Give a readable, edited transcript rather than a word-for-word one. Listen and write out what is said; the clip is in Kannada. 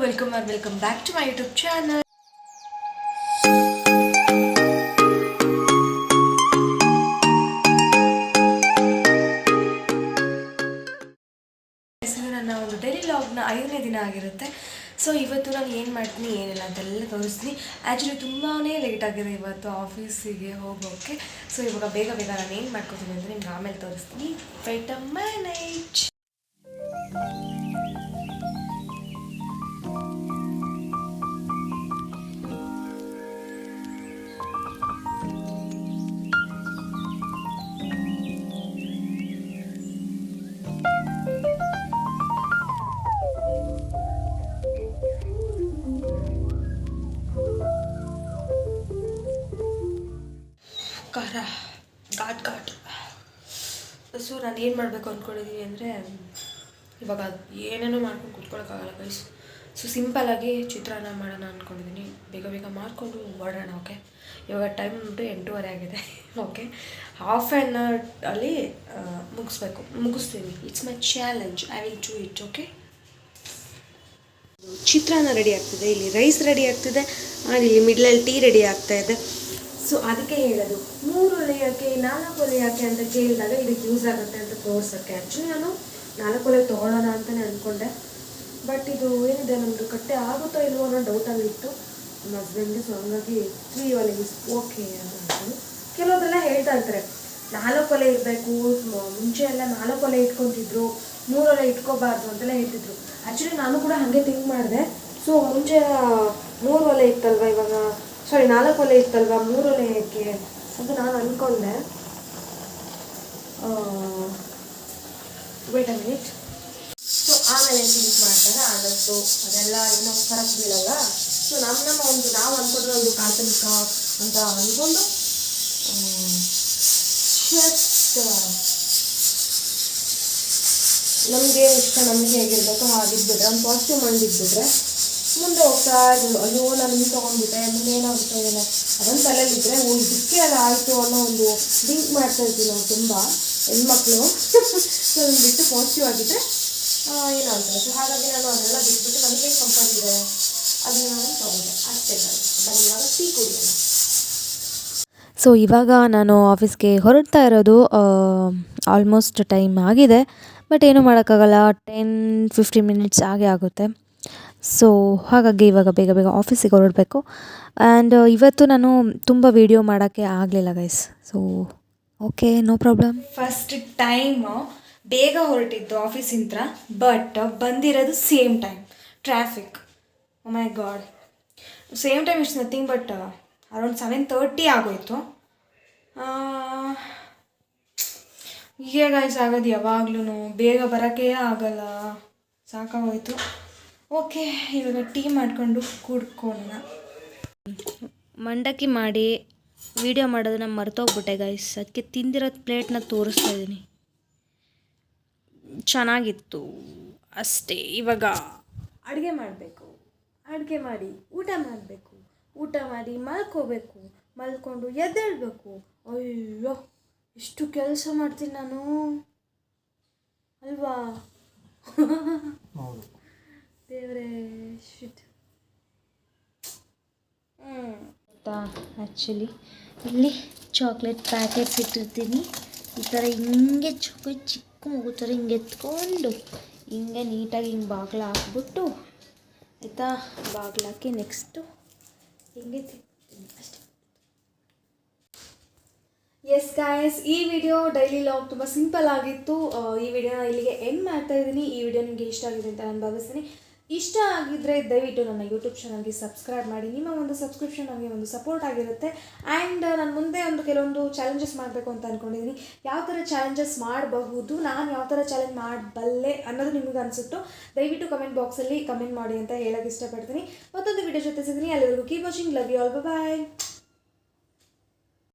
welcome back to my YouTube channel. ಇದು ನನ್ನ ಒಂದು ಡೈಲಿ ವ್ಲಾಗ್ನ 5ನೇ ದಿನ ಆಗಿರುತ್ತೆ. ಸೊ ಇವತ್ತು ನಾನು ಏನು ಮಾಡ್ತೀನಿ ಏನಿಲ್ಲ ಅಂತೆಲ್ಲ ತೋರಿಸ್ತೀನಿ. ಆ್ಯಕ್ಚುಲಿ ತುಂಬಾ ಲೇಟ್ ಆಗಿದೆ ಇವತ್ತು ಆಫೀಸಿಗೆ ಹೋಗೋಕ್ಕೆ. ಸೊ ಇವಾಗ ಬೇಗ ನಾನು ಏನು ಮಾಡ್ಕೊತೀನಿ ಅಂದರೆ ನಿಮ್ಗೆ ಆಮೇಲೆ ತೋರಿಸ್ತೀನಿ. Wait a minute. ಖಾರ ಘಾಟ್. ಸೊ ನಾನು ಏನು ಮಾಡಬೇಕು ಅಂದ್ಕೊಂಡಿದ್ದೀನಿ ಅಂದರೆ ಇವಾಗ ಏನೇನೋ ಮಾಡ್ಕೊಂಡು ಕೂತ್ಕೊಳ್ಳೋಕ್ಕಾಗಲ್ಲ ಗೈಸ್. ಸೊ ಸಿಂಪಲ್ಲಾಗಿ ಚಿತ್ರಾನ್ನ ಮಾಡೋಣ ಅಂದ್ಕೊಂಡಿದ್ದೀನಿ. ಬೇಗ ಮಾಡಿಕೊಂಡು ಹೊರಡೋಣ. ಓಕೆ, ಇವಾಗ ಟೈಮ್ 8:30 ಆಗಿದೆ. ಓಕೆ, ಹಾಫ್ ಆ್ಯನ್ ಅವರ್ ಅಲ್ಲಿ ಮುಗಿಸ್ತೀವಿ. It's my challenge, I will do it. Okay, chitranna ready ಆಗ್ತಿದೆ, ಇಲ್ಲಿ ರೈಸ್ ರೆಡಿ ಆಗ್ತಿದೆ, ಆ್ಯಂಡ್ ಇಲ್ಲಿ ಮಿಡ್ಲಲ್ಲಿ ಟೀ ರೆಡಿ ಆಗ್ತಾಯಿದೆ. ಸೊ ಅದಕ್ಕೆ ಹೇಳೋದು 3 ಒಲೆ ಯಾಕೆ 4 ಒಲೆ ಯಾಕೆ ಅಂತ ಕೇಳಿದಾಗ ಇದಕ್ಕೆ ಯೂಸ್ ಆಗುತ್ತೆ ಅಂತ ತೋರ್ಸೋಕ್ಕೆ. ಆ್ಯಕ್ಚುಲಿ ನಾನು 4 ಒಲೆ ತೊಗೊಳ್ಳೋಣ ಅಂತಲೇ ಅಂದ್ಕೊಂಡೆ, ಬಟ್ ಇದು ಏನಿದೆ ನಮ್ಮದು ಕಟ್ಟೆ ಆಗುತ್ತೋ ಇಲ್ವೋ ಅನ್ನೋ ಡೌಟಲ್ಲಿತ್ತು ನಮ್ಮ ಹಸ್ಬೆಂಡ್ಗೆ. ಸೊ ಹಂಗಾಗಿ 3 ಒಲೆ ಯೂಸ್ ಓಕೆ ಅಂತ ಅಂದ್ಕೊಂಡು. ಕೆಲವರೆಲ್ಲ ಹೇಳ್ತಾ ಇರ್ತಾರೆ 4 ಒಲೆ ಇರಬೇಕು, ಮುಂಚೆ ಎಲ್ಲ 4 ಒಲೆ ಇಟ್ಕೊತಿದ್ರು, 3 ಒಲೆ ಇಟ್ಕೋಬಾರ್ದು ಅಂತೆಲ್ಲ ಹೇಳ್ತಿದ್ರು. ಆ್ಯಕ್ಚುಲಿ ನಾನು ಕೂಡ ಹಾಗೆ ಥಿಂಕ್ ಮಾಡಿದೆ. ಸೊ ಮುಂಚೆ 3 ಒಲೆ ಇತ್ತಲ್ವ, ಇವಾಗ 4 ಒಲೆ ಇತ್ತಲ್ವ, 3 ಒಲೆ ಏಕೆ ಅಂತ ನಾನು ಅಂದ್ಕೊಂಡೆ. Wait a minute. ಸೊ ಆಮೇಲೆ ಥಿಂಕ್ ಮಾಡ್ತಾರೆ ಆದಷ್ಟು ಅದೆಲ್ಲ ಏನೋ ಫರಕ್ ಬೀಳಲ್ಲ. ಸೊ ನಾವು ಅಂದ್ಕೊಂಡ್ರೆ ಒಂದು ಕಾಲ್ಪನಿಕ ಅಂತ ಅಂದ್ಕೊಂಡು ಜಸ್ಟ್ ನಮಗೆ ಇಷ್ಟ, ನಮಗೆ ಹೇಗಿರ್ಬೇಕೋ ಹಾಗಿದ್ಬಿಟ್ರೆ, ಒಂದು ಪಾಸಿಟಿವ್ ಮೈಂಡ್ ಇದ್ಬಿಟ್ರೆ ಮುಂದೆ ಹೋಗ್ತಾ ಇರೋದು. ಅಯ್ಯೋ ನಾನು ಹಿಂಗೆ ತೊಗೊಂಡ್ಬಿಟ್ಟೆ, ಮುಂದೆ ಏನಾಗುತ್ತೆ ಏನೋ ಅದೊಂದು ತಲೆಯಲ್ಲಿದ್ದರೆ ಇದಕ್ಕೆ ಅದು ಆಯಿತು ಅನ್ನೋ ಒಂದು ಥಿಂಕ್ ಮಾಡ್ತಾ ಇರ್ತೀವಿ ನಾವು ತುಂಬ ಹೆಣ್ಮಕ್ಳು. ಸೊ ಅದನ್ನು ಬಿಟ್ಟು ಪಾಸಿಟಿವ್ ಆಗಿದ್ದರೆ ಏನೋ ಅಂತಾರೆ. ಸೊ ಹಾಗಾಗಿ ನಾನು ಅದೆಲ್ಲ ಬಿಟ್ಬಿಟ್ಟು ನನಗೆ ಕಂಫರ್ಟ್ ಇದೆ ಅದನ್ನ ನಾನು ತೊಗೊಂಡೆ ಅಷ್ಟೇ. ಬನ್ನಿ ಇವಾಗ ಟೀ ಕುಡಿಯೋಣ. ಸೊ ಇವಾಗ ನಾನು ಆಫೀಸ್ಗೆ ಹೊರಡ್ತಾ ಇರೋದು. ಆಲ್ಮೋಸ್ಟ್ ಟೈಮ್ ಆಗಿದೆ, ಬಟ್ ಏನೂ ಮಾಡೋಕ್ಕಾಗಲ್ಲ. 10-15 ಮಿನಿಟ್ಸ್ ಆಗುತ್ತೆ. ಸೊ ಹಾಗಾಗಿ ಇವಾಗ ಬೇಗ ಆಫೀಸಿಗೆ ಹೊರಡಬೇಕು. ಆ್ಯಂಡ್ ಇವತ್ತು ನಾನು ತುಂಬ ವೀಡಿಯೋ ಮಾಡೋಕ್ಕೆ ಆಗಲಿಲ್ಲ guys. So okay, no problem. First time ಬೇಗ ಹೊರಟಿದ್ದು ಆಫೀಸಿಂದ, ಬಟ್ ಬಂದಿರೋದು same time traffic. Oh my god, same time it's nothing but around 7:30 ಆಗೋಯಿತು. ಹೀಗೆ ಗೈಸ್ ಆಗೋದು ಯಾವಾಗ್ಲೂ, ಬೇಗ ಬರೋಕ್ಕೆ ಆಗಲ್ಲ, ಸಾಕಾಗೋಯ್ತು. ಓಕೆ, ಇವಾಗ ಟೀ ಮಾಡಿಕೊಂಡು ಕುಡ್ಕೊಳ್ಳೋಣ. ಮಂಡಕ್ಕಿ ಮಾಡಿ ವಿಡಿಯೋ ಮಾಡೋದನ್ನ ಮರ್ತೋಗ್ಬಿಟ್ಟೆ ಗೈಸ್. ಅದಕ್ಕೆ ತಿಂದಿರೋದು ಪ್ಲೇಟ್ನ ತೋರಿಸ್ತಾ ಇದ್ದೀನಿ. ಚೆನ್ನಾಗಿತ್ತು ಅಷ್ಟೇ. ಇವಾಗ ಅಡುಗೆ ಮಾಡಬೇಕು, ಅಡುಗೆ ಮಾಡಿ ಊಟ ಮಾಡಬೇಕು, ಊಟ ಮಾಡಿ ಮಲ್ಕೋಬೇಕು, ಮಲ್ಕೊಂಡು ಎದ್ದೇಳಬೇಕು. ಅಯ್ಯೋ ಎಷ್ಟು ಕೆಲಸ ಮಾಡ್ತೀನಿ ನಾನು ಅಲ್ವಾ? ದೇವರೇ ಶಿಟ್. ಆ್ಯಕ್ಚುಲಿ ಇಲ್ಲಿ ಚಾಕ್ಲೇಟ್ ಪ್ಯಾಕೆಟ್ಸ್ ಇಟ್ಟಿರ್ತೀನಿ. ಈ ಥರ ಹಿಂಗೆ ಚಾಕ್ಲೇಟ್ ಚಿಕ್ಕ ಮಗು ಥರ ಹಿಂಗೆ ಎತ್ಕೊಂಡು ಹಿಂಗೆ ನೀಟಾಗಿ ಹಿಂಗೆ ಬಾಗಿಲು ಹಾಕ್ಬಿಟ್ಟು ಆಯಿತಾ, ಬಾಗಿಲು ಹಾಕಿ ನೆಕ್ಸ್ಟು ಹಿಂಗೆ ತಿಂತೀನಿ ಅಷ್ಟೇ. ಎಸ್ ಗಾಯ್ಸ್, ಈ ವಿಡಿಯೋ ಡೈಲಿ ಲಾಗ್ ತುಂಬ ಸಿಂಪಲ್ ಆಗಿತ್ತು. ಈ ವಿಡಿಯೋನ ಇಲ್ಲಿಗೆ ಎಂಡ್ ಮಾಡ್ತಾ ಇದ್ದೀನಿ. ಈ ವಿಡಿಯೋ ನಿಮಗೆ ಇಷ್ಟ ಆಗಿದೆ ಅಂತ ನಾನು ಭಾವಿಸ್ತೀನಿ. ಇಷ್ಟ ಆಗಿದ್ದರೆ ದಯವಿಟ್ಟು ನನ್ನ ಯೂಟ್ಯೂಬ್ ಚಾನಲ್ಗೆ ಸಬ್ಸ್ಕ್ರೈಬ್ ಮಾಡಿ. ನಿಮ್ಮ ಒಂದು ಸಬ್ಸ್ಕ್ರಿಪ್ಷನ್ ನನಗೆ ಒಂದು ಸಪೋರ್ಟ್ ಆಗಿರುತ್ತೆ. ಆ್ಯಂಡ್ ನಾನು ಮುಂದೆ ಕೆಲವೊಂದು ಚಾಲೆಂಜಸ್ ಮಾಡಬೇಕು ಅಂತ ಅಂದ್ಕೊಂಡಿದ್ದೀನಿ. ಯಾವ ಥರ ಚಾಲೆಂಜಸ್ ಮಾಡಬಹುದು, ನಾನು ಯಾವ ಥರ ಚಾಲೆಂಜ್ ಮಾಡಬಲ್ಲೆ ಅನ್ನೋದು ನಿಮಗೆ ಅನಿಸುತ್ತೋ ದಯವಿಟ್ಟು ಕಮೆಂಟ್ ಬಾಕ್ಸಲ್ಲಿ ಕಮೆಂಟ್ ಮಾಡಿ ಅಂತ ಹೇಳೋಕ್ಕೆ ಇಷ್ಟಪಡ್ತೀನಿ. ಮತ್ತೊಂದು ವಿಡಿಯೋ ಜೊತೆ ಸಿಗ್ತೀನಿ. ಅಲ್ಲಿವರೆಗೂ keep watching. Love you all. Bye.